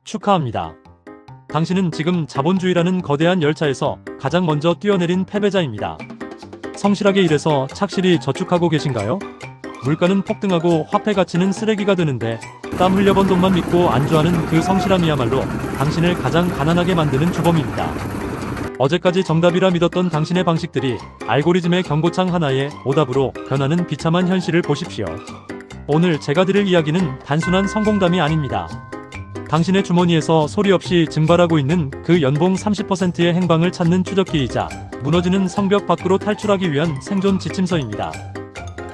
축하합니다. 당신은 지금 자본주의라는 거대한 열차에서 가장 먼저 뛰어내린 패배자입니다. 성실하게 일해서 착실히 저축하고 계신가요? 물가는 폭등하고 화폐 가치는 쓰레기가 되는데 땀 흘려번 돈만 믿고 안주하는 그 성실함이야말로 당신을 가장 가난하게 만드는 주범입니다. 어제까지 정답이라 믿었던 당신의 방식들이 알고리즘의 경고창 하나의 오답으로 변하는 비참한 현실을 보십시오. 오늘 제가 드릴 이야기는 단순한 성공담이 아닙니다. 당신의 주머니에서 소리 없이 증발하고 있는 그 연봉 30%의 행방을 찾는 추적기이자 무너지는 성벽 밖으로 탈출하기 위한 생존 지침서입니다.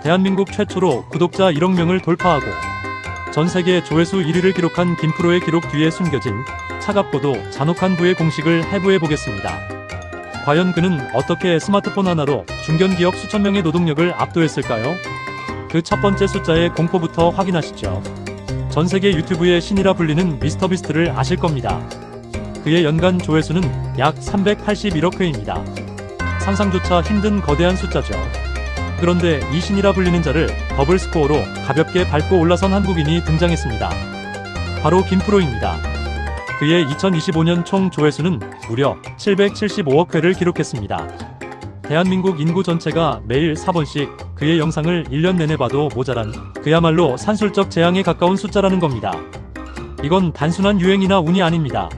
대한민국 최초로 구독자 1억 명을 돌파하고 전 세계 조회수 1위를 기록한 김프로의 기록 뒤에 숨겨진 차갑고도 잔혹한 부의 공식을 해부해 보겠습니다. 과연 그는 어떻게 스마트폰 하나로 중견기업 수천 명의 노동력을 압도했을까요? 그 첫 번째 숫자의 공포부터 확인하시죠. 전 세계 유튜브의 신이라 불리는 미스터비스트를 아실 겁니다. 그의 연간 조회수는 약 381억 회입니다. 상상조차 힘든 거대한 숫자죠. 그런데 이 신이라 불리는 자를 더블 스코어로 가볍게 밟고 올라선 한국인이 등장했습니다. 바로 김프로입니다. 그의 2025년 총 조회수는 무려 775억 회를 기록했습니다. 대한민국 인구 전체가 매일 4번씩 그의 영상을 1년 내내 봐도 모자란 그야말로 산술적 재앙에 가까운 숫자라는 겁니다. 이건 단순한 유행이나 운이 아닙니다.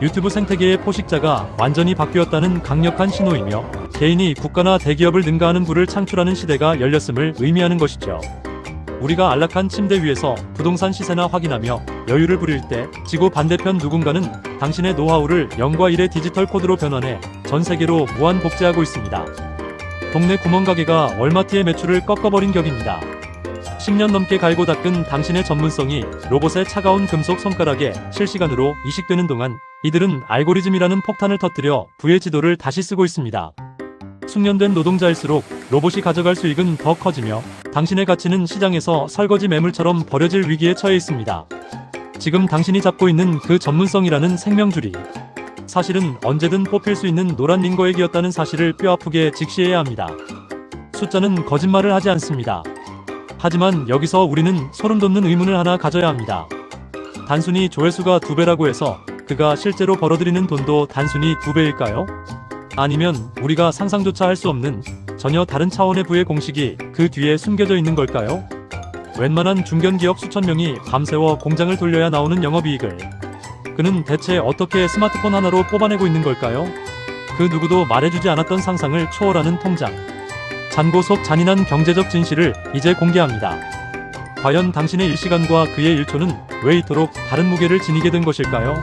유튜브 생태계의 포식자가 완전히 바뀌었다는 강력한 신호이며 개인이 국가나 대기업을 능가하는 부를 창출하는 시대가 열렸음을 의미하는 것이죠. 우리가 안락한 침대 위에서 부동산 시세나 확인하며 여유를 부릴 때 지구 반대편 누군가는 당신의 노하우를 0과 1의 디지털 코드로 변환해 전 세계로 무한 복제하고 있습니다. 동네 구멍가게가 월마트의 매출을 꺾어버린 격입니다. 10년 넘게 갈고 닦은 당신의 전문성이 로봇의 차가운 금속 손가락에 실시간으로 이식되는 동안 이들은 알고리즘이라는 폭탄을 터뜨려 부의 지도를 다시 쓰고 있습니다. 숙련된 노동자일수록 로봇이 가져갈 수익은 더 커지며 당신의 가치는 시장에서 설거지 매물처럼 버려질 위기에 처해 있습니다. 지금 당신이 잡고 있는 그 전문성이라는 생명줄이 사실은 언제든 뽑힐 수 있는 노란 링거액이었다는 사실을 뼈아프게 직시해야 합니다. 숫자는 거짓말을 하지 않습니다. 하지만 여기서 우리는 소름돋는 의문을 하나 가져야 합니다. 단순히 조회수가 2배라고 해서 그가 실제로 벌어들이는 돈도 단순히 2배일까요? 아니면 우리가 상상조차 할 수 없는 전혀 다른 차원의 부의 공식이 그 뒤에 숨겨져 있는 걸까요? 웬만한 중견기업 수천 명이 밤새워 공장을 돌려야 나오는 영업이익을 그는 대체 어떻게 스마트폰 하나로 뽑아내고 있는 걸까요? 그 누구도 말해주지 않았던 상상을 초월하는 통장. 잔고 속 잔인한 경제적 진실을 이제 공개합니다. 과연 당신의 일시간과 그의 1초는 왜 이토록 다른 무게를 지니게 된 것일까요?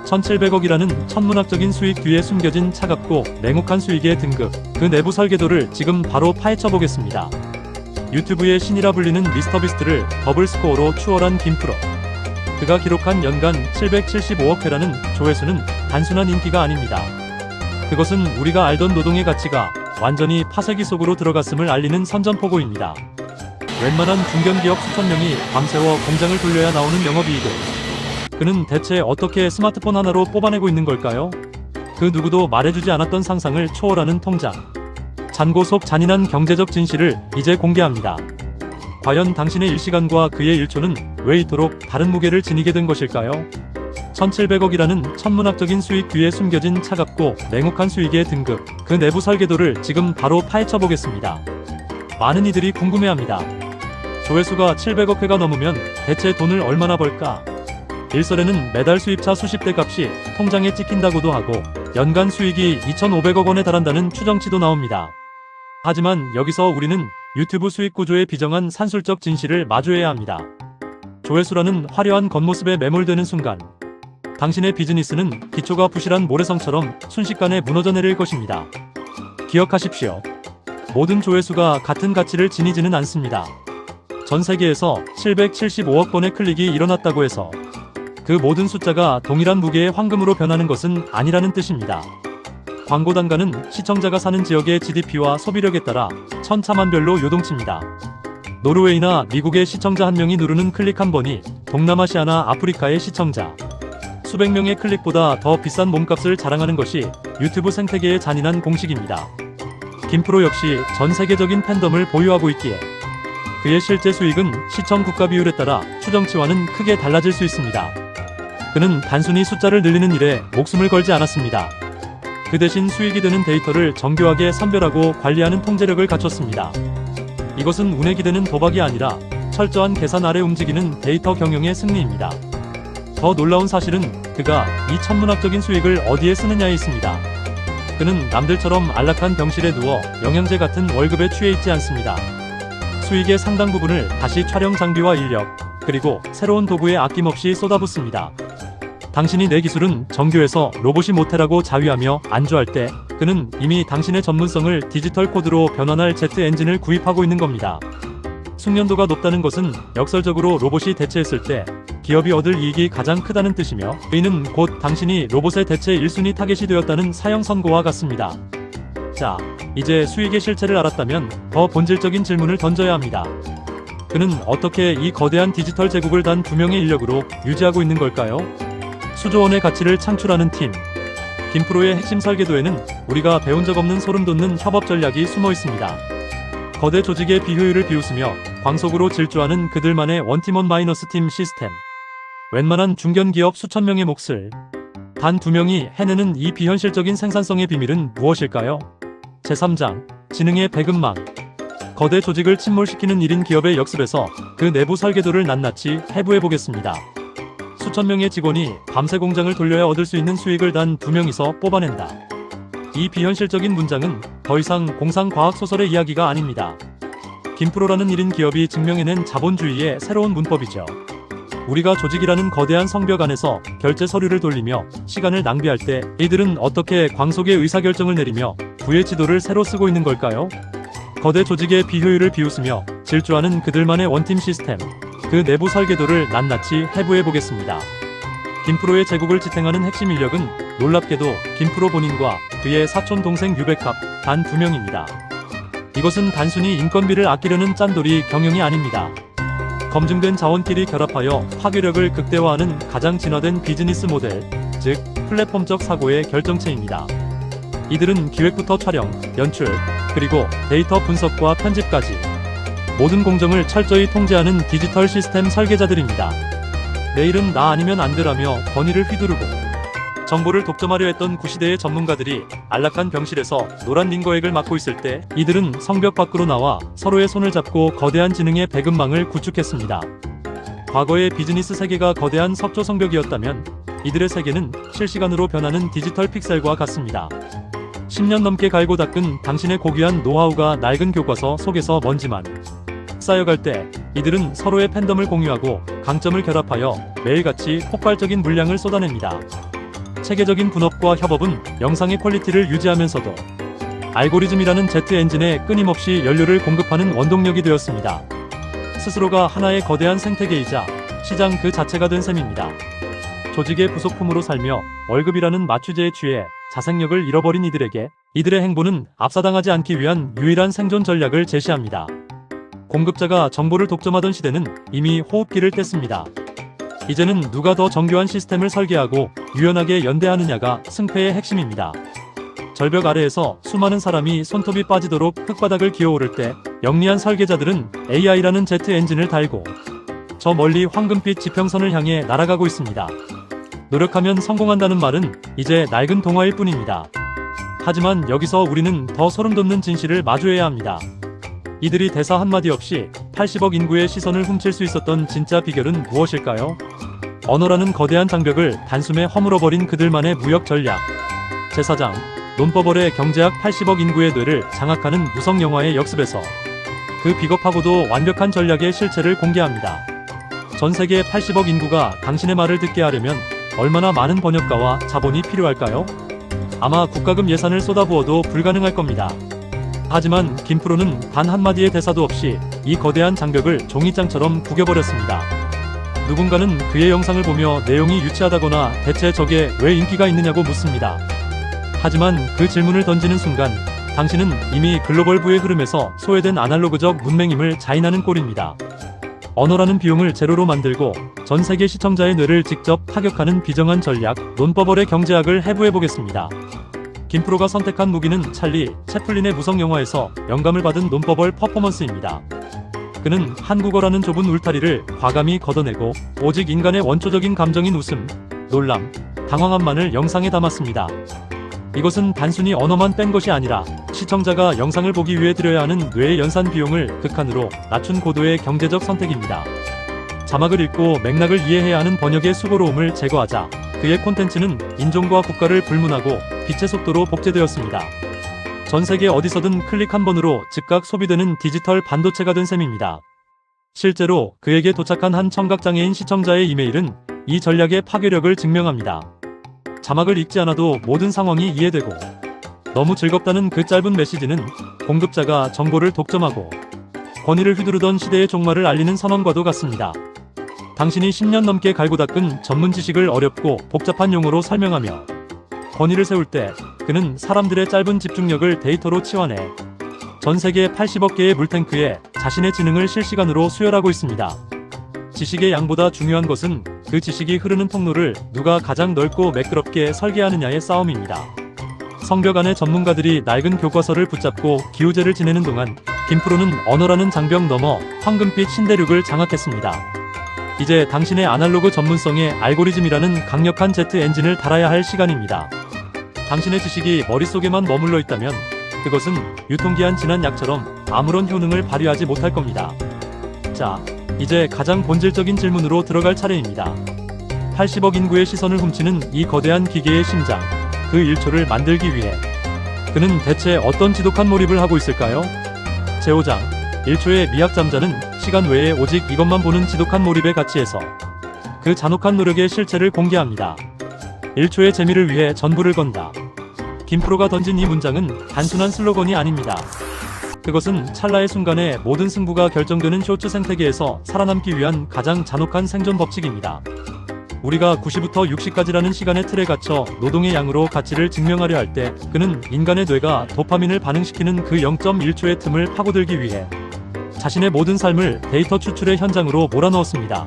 1700억이라는 천문학적인 수익 뒤에 숨겨진 차갑고 냉혹한 수익의 등급, 그 내부 설계도를 지금 바로 파헤쳐 보겠습니다. 유튜브의 신이라 불리는 미스터비스트를 더블 스코어로 추월한 김프로. 그가 기록한 연간 775억 회라는 조회수는 단순한 인기가 아닙니다. 그것은 우리가 알던 노동의 가치가 완전히 파쇄기 속으로 들어갔음을 알리는 선전포고입니다. 웬만한 중견기업 수천 명이 밤새워 공장을 돌려야 나오는 영업이익을 그는 대체 어떻게 스마트폰 하나로 뽑아내고 있는 걸까요? 그 누구도 말해주지 않았던 상상을 초월하는 통장. 잔고 속 잔인한 경제적 진실을 이제 공개합니다. 과연 당신의 일시간과 그의 1초는 왜 이토록 다른 무게를 지니게 된 것일까요? 1700억이라는 천문학적인 수익 뒤에 숨겨진 차갑고 냉혹한 수익의 등급, 그 내부 설계도를 지금 바로 파헤쳐 보겠습니다. 많은 이들이 궁금해합니다. 조회수가 700억 회가 넘으면 대체 돈을 얼마나 벌까? 일설에는 매달 수입차 수십 대 값이 통장에 찍힌다고도 하고 연간 수익이 2,500억 원에 달한다는 추정치도 나옵니다. 하지만 여기서 우리는 유튜브 수익 구조의 비정한 산술적 진실을 마주해야 합니다. 조회수라는 화려한 겉모습에 매몰되는 순간 당신의 비즈니스는 기초가 부실한 모래성처럼 순식간에 무너져 내릴 것입니다. 기억하십시오. 모든 조회수가 같은 가치를 지니지는 않습니다. 전 세계에서 775억 번의 클릭이 일어났다고 해서 그 모든 숫자가 동일한 무게의 황금으로 변하는 것은 아니라는 뜻입니다. 광고 단가는 시청자가 사는 지역의 GDP와 소비력에 따라 천차만별로 요동칩니다. 노르웨이나 미국의 시청자 한 명이 누르는 클릭 한 번이 동남아시아나 아프리카의 시청자 수백 명의 클릭보다 더 비싼 몸값을 자랑하는 것이 유튜브 생태계의 잔인한 공식입니다. 김프로 역시 전 세계적인 팬덤을 보유하고 있기에 그의 실제 수익은 시청 국가 비율에 따라 추정치와는 크게 달라질 수 있습니다. 그는 단순히 숫자를 늘리는 일에 목숨을 걸지 않았습니다. 그 대신 수익이 되는 데이터를 정교하게 선별하고 관리하는 통제력을 갖췄습니다. 이것은 운에 기대는 도박이 아니라 철저한 계산 아래 움직이는 데이터 경영의 승리입니다. 더 놀라운 사실은 그가 이 천문학적인 수익을 어디에 쓰느냐에 있습니다. 그는 남들처럼 안락한 병실에 누워 영양제 같은 월급에 취해 있지 않습니다. 수익의 상당 부분을 다시 촬영 장비와 인력, 그리고 새로운 도구에 아낌없이 쏟아붓습니다. 당신이 내 기술은 정교해서 로봇이 못해라고 자위하며 안주할 때 그는 이미 당신의 전문성을 디지털 코드로 변환할 제트 엔진을 구입하고 있는 겁니다. 숙련도가 높다는 것은 역설적으로 로봇이 대체했을 때 기업이 얻을 이익이 가장 크다는 뜻이며, 이는 곧 당신이 로봇의 대체 1순위 타겟이 되었다는 사형 선고와 같습니다. 자, 이제 수익의 실체를 알았다면 더 본질적인 질문을 던져야 합니다. 그는 어떻게 이 거대한 디지털 제국을 단 2명의 인력으로 유지하고 있는 걸까요? 수조 원의 가치를 창출하는 팀. 김프로의 핵심 설계도에는 우리가 배운 적 없는 소름 돋는 협업 전략이 숨어 있습니다. 거대 조직의 비효율을 비웃으며 광속으로 질주하는 그들만의 원팀원 마이너스 팀 시스템. 웬만한 중견기업 수천 명의 몫을 단 2명이 해내는 이 비현실적인 생산성의 비밀은 무엇일까요? 제3장, 지능의 배급망. 거대 조직을 침몰시키는 1인 기업의 역습에서 그 내부 설계도를 낱낱이 해부해보겠습니다. 수천 명의 직원이 밤새 공장을 돌려야 얻을 수 있는 수익을 단 2명이서 뽑아낸다. 이 비현실적인 문장은 더 이상 공상과학 소설의 이야기가 아닙니다. 김프로라는 1인 기업이 증명해낸 자본주의의 새로운 문법이죠. 우리가 조직이라는 거대한 성벽 안에서 결제 서류를 돌리며 시간을 낭비할 때 이들은 어떻게 광속의 의사결정을 내리며 부의 지도를 새로 쓰고 있는 걸까요? 거대 조직의 비효율을 비웃으며 질주하는 그들만의 원팀 시스템, 그 내부 설계도를 낱낱이 해부해보겠습니다. 김프로의 제국을 지탱하는 핵심 인력은 놀랍게도 김프로 본인과 그의 사촌 동생 유백합 단 2명입니다. 이것은 단순히 인건비를 아끼려는 짠돌이 경영이 아닙니다. 검증된 자원끼리 결합하여 파괴력을 극대화하는 가장 진화된 비즈니스 모델, 즉 플랫폼적 사고의 결정체입니다. 이들은 기획부터 촬영, 연출, 그리고 데이터 분석과 편집까지 모든 공정을 철저히 통제하는 디지털 시스템 설계자들입니다. 내일은 나 아니면 안 되라며 권위를 휘두르고 정보를 독점하려 했던 구시대의 전문가들이 안락한 병실에서 노란 링거액을 맡고 있을 때 이들은 성벽 밖으로 나와 서로의 손을 잡고 거대한 지능의 배급망을 구축했습니다. 과거의 비즈니스 세계가 거대한 석조 성벽이었다면 이들의 세계는 실시간으로 변하는 디지털 픽셀과 같습니다. 10년 넘게 갈고 닦은 당신의 고귀한 노하우가 낡은 교과서 속에서 먼지만 쌓여갈 때 이들은 서로의 팬덤을 공유하고 강점을 결합하여 매일같이 폭발적인 물량을 쏟아냅니다. 체계적인 분업과 협업은 영상의 퀄리티를 유지하면서도 알고리즘이라는 제트 엔진에 끊임없이 연료를 공급하는 원동력이 되었습니다. 스스로가 하나의 거대한 생태계이자 시장 그 자체가 된 셈입니다. 조직의 부속품으로 살며 월급이라는 마취제에 취해 자생력을 잃어버린 이들에게 이들의 행보는 압사당하지 않기 위한 유일한 생존 전략을 제시합니다. 공급자가 정보를 독점하던 시대는 이미 호흡기를 뗐습니다. 이제는 누가 더 정교한 시스템을 설계하고 유연하게 연대하느냐가 승패의 핵심입니다. 절벽 아래에서 수많은 사람이 손톱이 빠지도록 흙바닥을 기어오를 때 영리한 설계자들은 AI라는 제트 엔진을 달고 저 멀리 황금빛 지평선을 향해 날아가고 있습니다. 노력하면 성공한다는 말은 이제 낡은 동화일 뿐입니다. 하지만 여기서 우리는 더 소름돋는 진실을 마주해야 합니다. 이들이 대사 한마디 없이 80억 인구의 시선을 훔칠 수 있었던 진짜 비결은 무엇일까요? 언어라는 거대한 장벽을 단숨에 허물어버린 그들만의 무역 전략. 제4장, 논법벌의 경제학 80억 인구의 뇌를 장악하는 무성 영화의 역습에서 그 비겁하고도 완벽한 전략의 실체를 공개합니다. 전 세계 80억 인구가 당신의 말을 듣게 하려면 얼마나 많은 번역가와 자본이 필요할까요? 아마 국가금 예산을 쏟아부어도 불가능할 겁니다. 하지만 김프로는 단 한마디의 대사도 없이 이 거대한 장벽을 종이장처럼 구겨버렸습니다. 누군가는 그의 영상을 보며 내용이 유치하다거나 대체 저게 왜 인기가 있느냐고 묻습니다. 하지만 그 질문을 던지는 순간 당신은 이미 글로벌 부의 흐름에서 소외된 아날로그적 문맹임을 자인하는 꼴입니다. 언어라는 비용을 제로로 만들고 전 세계 시청자의 뇌를 직접 타격하는 비정한 전략, 논버벌의 경제학을 해부해보겠습니다. 김프로가 선택한 무기는 찰리 채플린의 무성 영화에서 영감을 받은 논버벌 퍼포먼스입니다. 그는 한국어라는 좁은 울타리를 과감히 걷어내고 오직 인간의 원초적인 감정인 웃음, 놀람, 당황함만을 영상에 담았습니다. 이것은 단순히 언어만 뺀 것이 아니라 시청자가 영상을 보기 위해 들여야 하는 뇌의 연산 비용을 극한으로 낮춘 고도의 경제적 선택입니다. 자막을 읽고 맥락을 이해해야 하는 번역의 수고로움을 제거하자 그의 콘텐츠는 인종과 국가를 불문하고 빛의 속도로 복제되었습니다. 전 세계 어디서든 클릭 한 번으로 즉각 소비되는 디지털 반도체가 된 셈입니다. 실제로 그에게 도착한 한 청각장애인 시청자의 이메일은 이 전략의 파괴력을 증명합니다. 자막을 읽지 않아도 모든 상황이 이해되고, 너무 즐겁다는 그 짧은 메시지는 공급자가 정보를 독점하고 권위를 휘두르던 시대의 종말을 알리는 선언과도 같습니다. 당신이 10년 넘게 갈고 닦은 전문 지식을 어렵고 복잡한 용어로 설명하며 권위를 세울 때 그는 사람들의 짧은 집중력을 데이터로 치환해 전 세계 80억 개의 물탱크에 자신의 지능을 실시간으로 수혈하고 있습니다. 지식의 양보다 중요한 것은 그 지식이 흐르는 통로를 누가 가장 넓고 매끄럽게 설계하느냐의 싸움입니다. 성벽 안의 전문가들이 낡은 교과서를 붙잡고 기우제를 지내는 동안 김프로는 언어라는 장벽 너머 황금빛 신대륙을 장악했습니다. 이제 당신의 아날로그 전문성에 알고리즘이라는 강력한 제트 엔진을 달아야 할 시간입니다. 당신의 지식이 머릿속에만 머물러 있다면 그것은 유통기한 지난 약처럼 아무런 효능을 발휘하지 못할 겁니다. 자, 이제 가장 본질적인 질문으로 들어갈 차례입니다. 80억 인구의 시선을 훔치는 이 거대한 기계의 심장, 그 1초를 만들기 위해 그는 대체 어떤 지독한 몰입을 하고 있을까요? 제5장, 1초의 미학 잠자는 시간 외에 오직 이것만 보는 지독한 몰입의 가치에서 그 잔혹한 노력의 실체를 공개합니다. 1초의 재미를 위해 전부를 건다. 김프로가 던진 이 문장은 단순한 슬로건이 아닙니다. 그것은 찰나의 순간에 모든 승부가 결정되는 쇼츠 생태계에서 살아남기 위한 가장 잔혹한 생존 법칙입니다. 우리가 9시부터 6시까지라는 시간의 틀에 갇혀 노동의 양으로 가치를 증명하려 할 때 그는 인간의 뇌가 도파민을 반응시키는 그 0.1초의 틈을 파고들기 위해 자신의 모든 삶을 데이터 추출의 현장으로 몰아넣었습니다.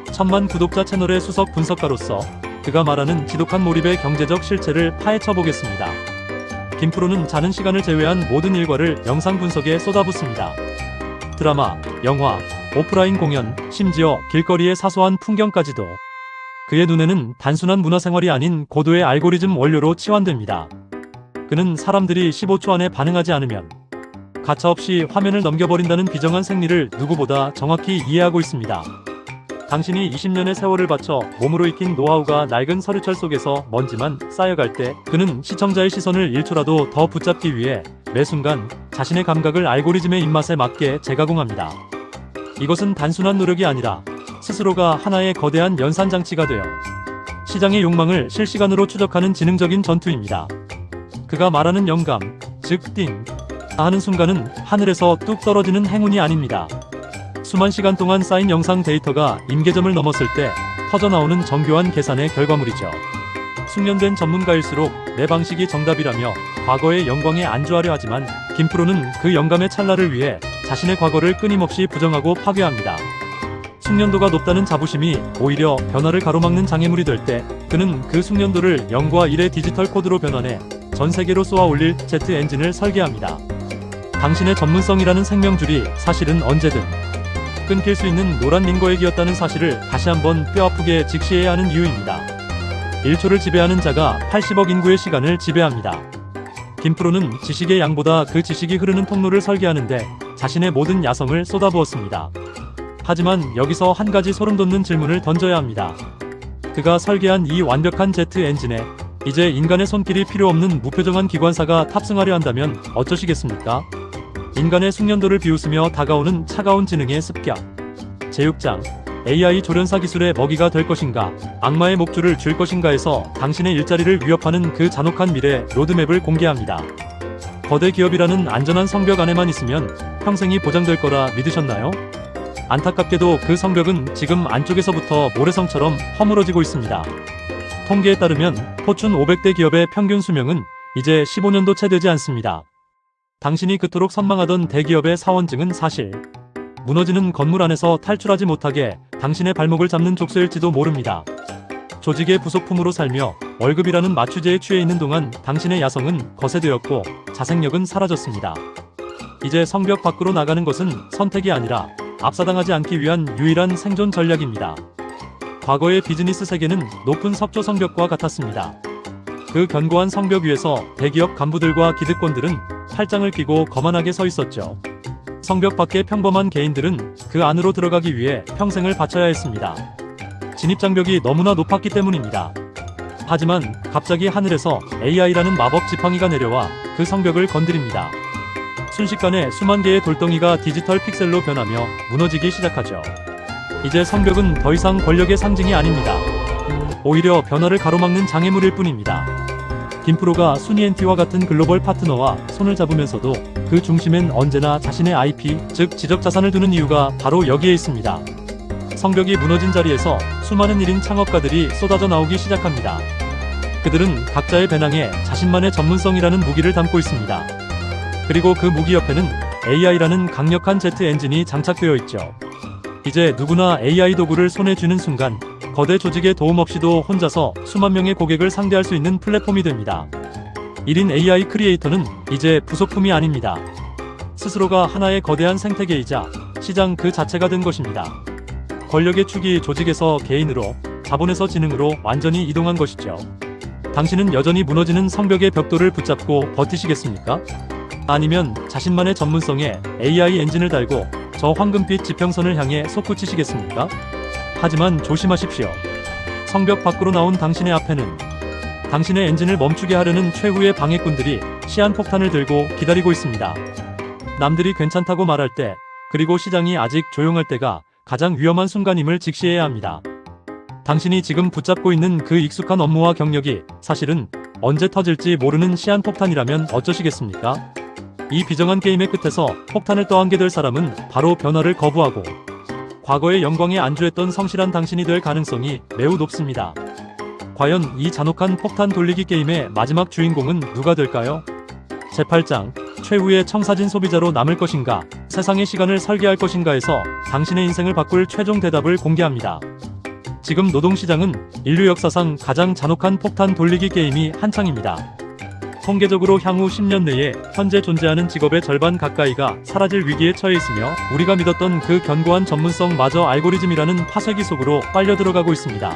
1000만 구독자 채널의 수석 분석가로서 그가 말하는 지독한 몰입의 경제적 실체를 파헤쳐 보겠습니다. 김프로는 자는 시간을 제외한 모든 일과를 영상 분석에 쏟아붓습니다. 드라마, 영화, 오프라인 공연, 심지어 길거리의 사소한 풍경까지도 그의 눈에는 단순한 문화생활이 아닌 고도의 알고리즘 원료로 치환됩니다. 그는 사람들이 15초 안에 반응하지 않으면 가차없이 화면을 넘겨버린다는 비정한 생리를 누구보다 정확히 이해하고 있습니다. 당신이 20년의 세월을 바쳐 몸으로 익힌 노하우가 낡은 서류철 속에서 먼지만 쌓여갈 때 그는 시청자의 시선을 1초라도 더 붙잡기 위해 매 순간 자신의 감각을 알고리즘의 입맛에 맞게 재가공합니다. 이것은 단순한 노력이 아니라 스스로가 하나의 거대한 연산장치가 되어 시장의 욕망을 실시간으로 추적하는 지능적인 전투입니다. 그가 말하는 영감, 즉 띵 하는 순간은 하늘에서 뚝 떨어지는 행운이 아닙니다. 수만 시간 동안 쌓인 영상 데이터가 임계점을 넘었을 때 터져나오는 정교한 계산의 결과물이죠. 숙련된 전문가일수록 내 방식이 정답이라며 과거의 영광에 안주하려 하지만 김프로는 그 영감의 찰나를 위해 자신의 과거를 끊임없이 부정하고 파괴합니다. 숙련도가 높다는 자부심이 오히려 변화를 가로막는 장애물이 될 때 그는 그 숙련도를 0과 1의 디지털 코드로 변환해 전 세계로 쏘아 올릴 제트 엔진을 설계합니다. 당신의 전문성이라는 생명줄이 사실은 언제든 끊길 수 있는 노란 링거액이었다는 사실을 다시 한번 뼈아프게 직시해야 하는 이유입니다. 1초를 지배하는 자가 80억 인구의 시간을 지배합니다. 김프로는 지식의 양보다 그 지식이 흐르는 통로를 설계하는데 자신의 모든 야성을 쏟아부었습니다. 하지만 여기서 한 가지 소름돋는 질문을 던져야 합니다. 그가 설계한 이 완벽한 제트 엔진에 이제 인간의 손길이 필요 없는 무표정한 기관사가 탑승하려 한다면 어쩌시겠습니까? 인간의 숙련도를 비웃으며 다가오는 차가운 지능의 습격. 제6장, AI 조련사 기술의 먹이가 될 것인가, 악마의 목줄을 줄 것인가에서 당신의 일자리를 위협하는 그 잔혹한 미래 로드맵을 공개합니다. 거대 기업이라는 안전한 성벽 안에만 있으면 평생이 보장될 거라 믿으셨나요? 안타깝게도 그 성벽은 지금 안쪽에서부터 모래성처럼 허물어지고 있습니다. 통계에 따르면 포춘 500대 기업의 평균 수명은 이제 15년도 채 되지 않습니다. 당신이 그토록 선망하던 대기업의 사원증은 사실 무너지는 건물 안에서 탈출하지 못하게 당신의 발목을 잡는 족쇄일지도 모릅니다. 조직의 부속품으로 살며 월급이라는 마취제에 취해 있는 동안 당신의 야성은 거세되었고 자생력은 사라졌습니다. 이제 성벽 밖으로 나가는 것은 선택이 아니라 압사당하지 않기 위한 유일한 생존 전략입니다. 과거의 비즈니스 세계는 높은 석조 성벽과 같았습니다. 그 견고한 성벽 위에서 대기업 간부들과 기득권들은 팔짱을 끼고 거만하게 서 있었죠. 성벽 밖의 평범한 개인들은 그 안으로 들어가기 위해 평생을 바쳐야 했습니다. 진입장벽이 너무나 높았기 때문입니다. 하지만 갑자기 하늘에서 AI라는 마법 지팡이가 내려와 그 성벽을 건드립니다. 순식간에 수만 개의 돌덩이가 디지털 픽셀로 변하며 무너지기 시작하죠. 이제 성벽은 더 이상 권력의 상징이 아닙니다. 오히려 변화를 가로막는 장애물일 뿐입니다. 김프로가 수니엔티와 같은 글로벌 파트너와 손을 잡으면서도 그 중심엔 언제나 자신의 IP, 즉 지적자산을 두는 이유가 바로 여기에 있습니다. 성벽이 무너진 자리에서 수많은 1인 창업가들이 쏟아져 나오기 시작합니다. 그들은 각자의 배낭에 자신만의 전문성이라는 무기를 담고 있습니다. 그리고 그 무기 옆에는 AI라는 강력한 제트 엔진이 장착되어 있죠. 이제 누구나 AI 도구를 손에 쥐는 순간 거대 조직의 도움 없이도 혼자서 수만 명의 고객을 상대할 수 있는 플랫폼이 됩니다. 1인 AI 크리에이터는 이제 부속품이 아닙니다. 스스로가 하나의 거대한 생태계이자 시장 그 자체가 된 것입니다. 권력의 축이 조직에서 개인으로, 자본에서 지능으로 완전히 이동한 것이죠. 당신은 여전히 무너지는 성벽의 벽돌을 붙잡고 버티시겠습니까? 아니면 자신만의 전문성에 AI 엔진을 달고 저 황금빛 지평선을 향해 솟구치시겠습니까? 하지만 조심하십시오. 성벽 밖으로 나온 당신의 앞에는 당신의 엔진을 멈추게 하려는 최후의 방해꾼들이 시한폭탄을 들고 기다리고 있습니다. 남들이 괜찮다고 말할 때, 그리고 시장이 아직 조용할 때가 가장 위험한 순간임을 직시해야 합니다. 당신이 지금 붙잡고 있는 그 익숙한 업무와 경력이 사실은 언제 터질지 모르는 시한폭탄이라면 어쩌시겠습니까? 이 비정한 게임의 끝에서 폭탄을 떠안게 될 사람은 바로 변화를 거부하고 과거의 영광에 안주했던 성실한 당신이 될 가능성이 매우 높습니다. 과연 이 잔혹한 폭탄 돌리기 게임의 마지막 주인공은 누가 될까요? 제8장 최후의 청사진 소비자로 남을 것인가, 세상의 시간을 설계할 것인가에서 당신의 인생을 바꿀 최종 대답을 공개합니다. 지금 노동시장은 인류 역사상 가장 잔혹한 폭탄 돌리기 게임이 한창입니다. 통계적으로 향후 10년 내에 현재 존재하는 직업의 절반 가까이가 사라질 위기에 처해 있으며 우리가 믿었던 그 견고한 전문성마저 알고리즘이라는 화쇄기 속으로 빨려 들어가고 있습니다.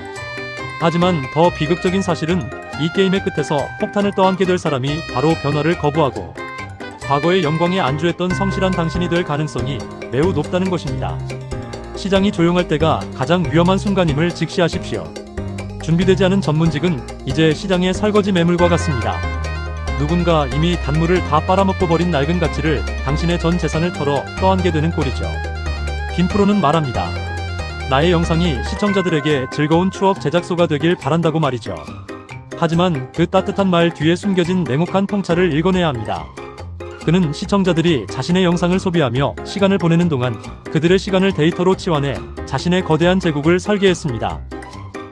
하지만 더 비극적인 사실은 이 게임의 끝에서 폭탄을 떠안게 될 사람이 바로 변화를 거부하고 과거의 영광에 안주했던 성실한 당신이 될 가능성이 매우 높다는 것입니다. 시장이 조용할 때가 가장 위험한 순간임을 직시하십시오. 준비되지 않은 전문직은 이제 시장의 설거지 매물과 같습니다. 누군가 이미 단물을 다 빨아먹고 버린 낡은 가치를 당신의 전 재산을 털어 떠안게 되는 꼴이죠. 김프로는 말합니다. 나의 영상이 시청자들에게 즐거운 추억 제작소가 되길 바란다고 말이죠. 하지만 그 따뜻한 말 뒤에 숨겨진 냉혹한 통찰을 읽어내야 합니다. 그는 시청자들이 자신의 영상을 소비하며 시간을 보내는 동안 그들의 시간을 데이터로 치환해 자신의 거대한 제국을 설계했습니다.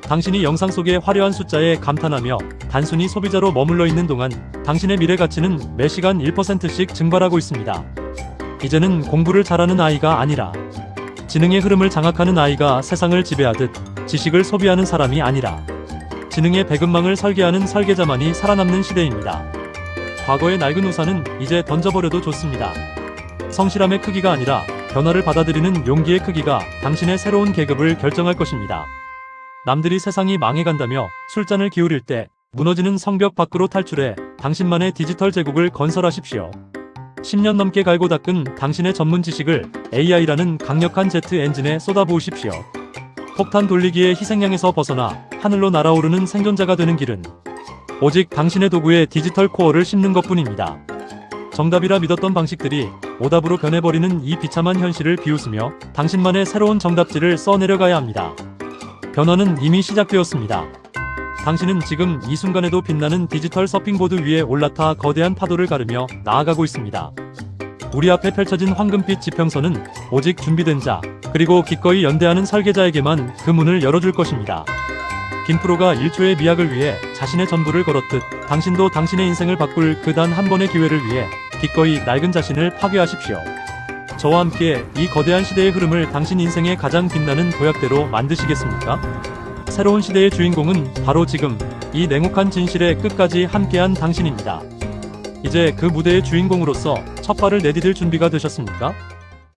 당신이 영상 속의 화려한 숫자에 감탄하며 단순히 소비자로 머물러 있는 동안 당신의 미래 가치는 매 시간 1%씩 증발하고 있습니다. 이제는 공부를 잘하는 아이가 아니라 지능의 흐름을 장악하는 아이가 세상을 지배하듯 지식을 소비하는 사람이 아니라 지능의 배급망을 설계하는 설계자만이 살아남는 시대입니다. 과거의 낡은 우산은 이제 던져버려도 좋습니다. 성실함의 크기가 아니라 변화를 받아들이는 용기의 크기가 당신의 새로운 계급을 결정할 것입니다. 남들이 세상이 망해간다며 술잔을 기울일 때 무너지는 성벽 밖으로 탈출해 당신만의 디지털 제국을 건설하십시오. 10년 넘게 갈고 닦은 당신의 전문 지식을 AI라는 강력한 제트 엔진에 쏟아부으십시오. 폭탄 돌리기의 희생양에서 벗어나 하늘로 날아오르는 생존자가 되는 길은 오직 당신의 도구에 디지털 코어를 심는 것뿐입니다. 정답이라 믿었던 방식들이 오답으로 변해버리는 이 비참한 현실을 비웃으며 당신만의 새로운 정답지를 써내려가야 합니다. 변화는 이미 시작되었습니다. 당신은 지금 이 순간에도 빛나는 디지털 서핑보드 위에 올라타 거대한 파도를 가르며 나아가고 있습니다. 우리 앞에 펼쳐진 황금빛 지평선은 오직 준비된 자, 그리고 기꺼이 연대하는 설계자에게만 그 문을 열어줄 것입니다. 김프로가 1초의 미학을 위해 자신의 전부를 걸었듯 당신도 당신의 인생을 바꿀 그 단 한 번의 기회를 위해 기꺼이 낡은 자신을 파괴하십시오. 저와 함께 이 거대한 시대의 흐름을 당신 인생의 가장 빛나는 도약대로 만드시겠습니까? 새로운 시대의 주인공은 바로 지금 이 냉혹한 진실의 끝까지 함께한 당신입니다. 이제 그 무대의 주인공으로서 첫 발을 내디딜 준비가 되셨습니까?